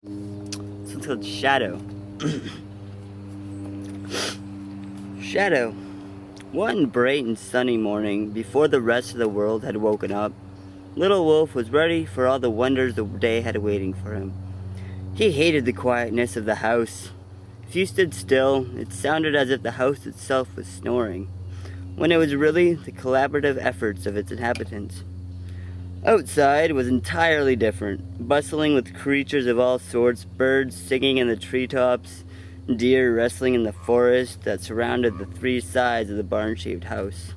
So it's called Shadow. Shadow. One bright and sunny morning, before the rest of the world had woken up, Little Wolfe was ready for all the wonders the day had waiting for him. He hated the quietness of the house. If you stood still, it sounded as if the house itself was snoring, when it was really the collaborative efforts of its inhabitants. Outside was entirely different, bustling with creatures of all sorts, birds singing in the treetops, deer wrestling in the forest that surrounded the three sides of the barn-shaped house.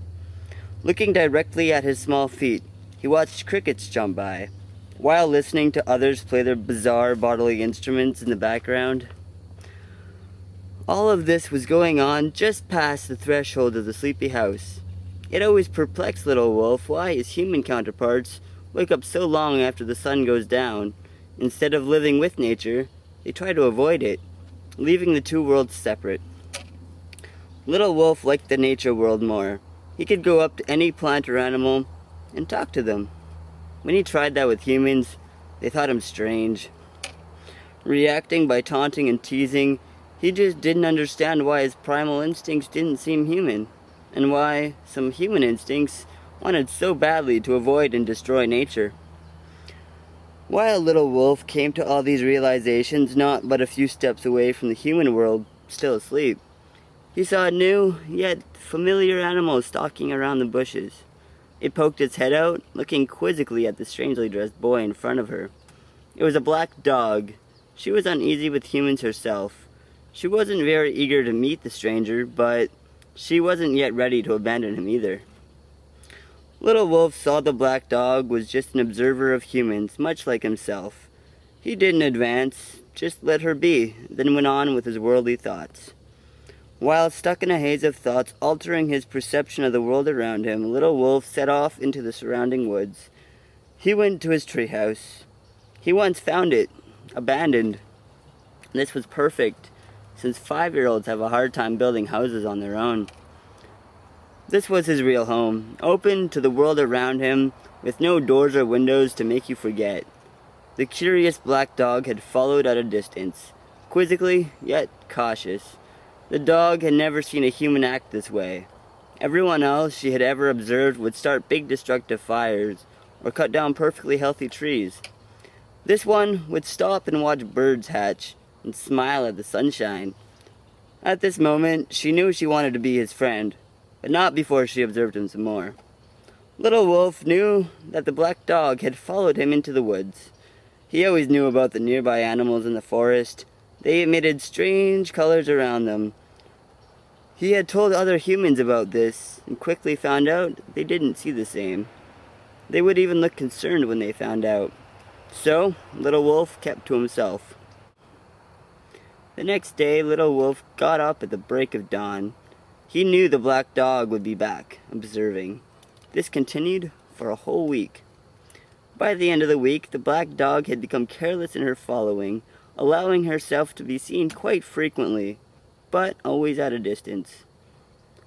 Looking directly at his small feet, he watched crickets jump by, while listening to others play their bizarre bodily instruments in the background. All of this was going on just past the threshold of the sleepy house. It always perplexed Little Wolfe why his human counterparts wake up so long after the sun goes down. Instead of living with nature, they try to avoid it, leaving the two worlds separate. Little Wolfe liked the nature world more. He could go up to any plant or animal and talk to them. When he tried that with humans, they thought him strange. Reacting by taunting and teasing, he just didn't understand why his primal instincts didn't seem human, and why some human instincts wanted so badly to avoid and destroy nature. While Little Wolfe came to all these realizations not but a few steps away from the human world, still asleep, he saw a new, yet familiar animal stalking around the bushes. It poked its head out, looking quizzically at the strangely dressed boy in front of her. It was a black dog. She was uneasy with humans herself. She wasn't very eager to meet the stranger, but she wasn't yet ready to abandon him either. Little Wolfe saw the black dog was just an observer of humans, much like himself. He didn't advance, just let her be, then went on with his worldly thoughts. While stuck in a haze of thoughts altering his perception of the world around him, Little Wolfe set off into the surrounding woods. He went to his treehouse. He once found it, abandoned. This was perfect, since 5-year-olds have a hard time building houses on their own. This was his real home, open to the world around him, with no doors or windows to make you forget. The curious black dog had followed at a distance, quizzically, yet cautious. The dog had never seen a human act this way. Everyone else she had ever observed would start big destructive fires, or cut down perfectly healthy trees. This one would stop and watch birds hatch, and smile at the sunshine. At this moment, she knew she wanted to be his friend, but not before she observed him some more. Little Wolfe knew that the black dog had followed him into the woods. He always knew about the nearby animals in the forest. They emitted strange colors around them. He had told other humans about this, and quickly found out they didn't see the same. They would even look concerned when they found out. So, Little Wolfe kept to himself. The next day, Little Wolfe got up at the break of dawn. He knew the black dog would be back, observing. This continued for a whole week. By the end of the week, the black dog had become careless in her following, allowing herself to be seen quite frequently, but always at a distance.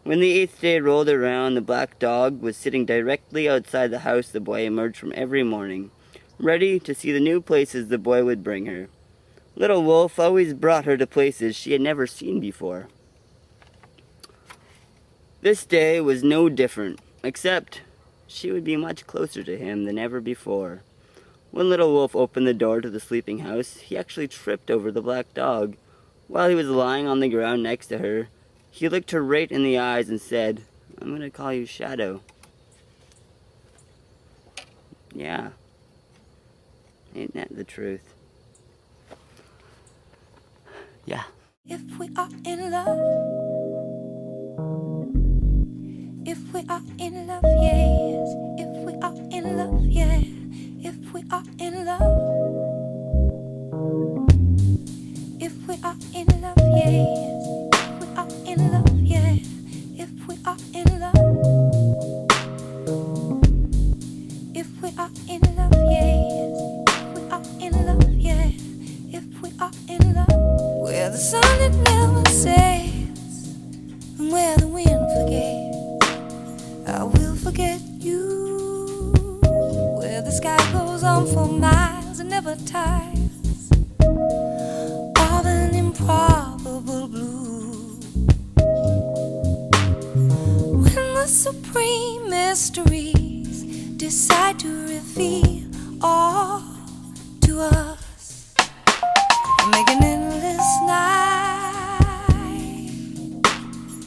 When the 8th day rolled around, the black dog was sitting directly outside the house the boy emerged from every morning, ready to see the new places the boy would bring her. Little Wolfe always brought her to places she had never seen before. This day was no different, except she would be much closer to him than ever before. When Little Wolfe opened the door to the sleeping house, he actually tripped over the black dog. While he was lying on the ground next to her, he looked her right in the eyes and said, "I'm going to call you Shadow." Yeah. Ain't that the truth? Yeah. If we are in love, if we are in love, yes. If we are in love, yeah. If we are in love, if we are in love, yes. If we are in love, yeah. If we are in love, if we are in love, yes. If we are in love, yeah. If we are in love, where the sun it never sets, and where the wind forgets, I will forget you. Where the sky goes on for miles and never tires, the supreme mysteries decide to reveal all to us, making it